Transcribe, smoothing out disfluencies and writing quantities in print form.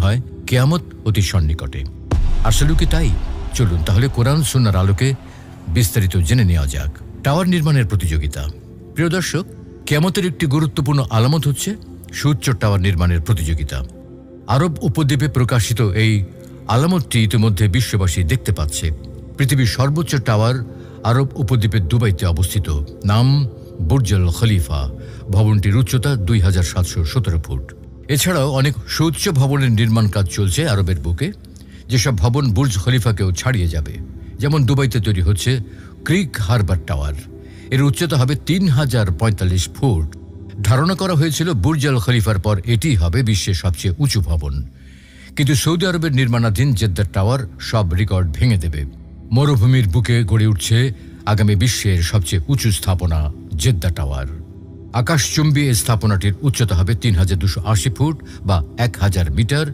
হয় কিয়ামত অতি সন্নিকটে। আসলে কি তাই? চলুন তাহলে কোরআন সুন্নাহর আলোকে বিস্তারিত জেনে নেওয়া যাক। টাওয়ার নির্মাণের প্রতিযোগিতা। প্রিয় দর্শক, কিয়ামতের একটি গুরুত্বপূর্ণ আলামত হচ্ছে সুউচ্চ টাওয়ার নির্মাণের প্রতিযোগিতা। আরব উপদ্বীপে প্রকাশিত এই আলামতটি ইতিমধ্যে বিশ্ববাসী দেখতে পাচ্ছে। পৃথিবীর সর্বোচ্চ টাওয়ার আরব উপদ্বীপের দুবাইতে অবস্থিত, নাম বুর্জ আল খলিফা। ভবনটির উচ্চতা 2717 ফুট। এছাড়াও অনেক সুউচ্চ ভবনের নির্মাণ কাজ চলছে আরবের বুকে, যেসব ভবন বুর্জ খলিফাকেও ছাড়িয়ে যাবে। যেমন দুবাইতে তৈরি হচ্ছে ক্রিক হারবার টাওয়ার। এর উচ্চতা হবে 3045 ফুট। ধারণা করা হয়েছিল বুর্জ আল খলিফার পর এটিই হবে বিশ্বের সবচেয়ে উঁচু ভবন। কিন্তু সৌদি আরবের নির্মাণাধীন জেদ্দা টাওয়ার সব রেকর্ড ভেঙে দেবে। মরুভূমির বুকে গড়ে উঠছে আগামী বিশ্বের সবচেয়ে উঁচু স্থাপনা জেদ্দা টাওয়ার। আকাশচুম্বী এই স্থাপনাটির উচ্চতা হবে 3280 ফুট বা 1000 মিটার,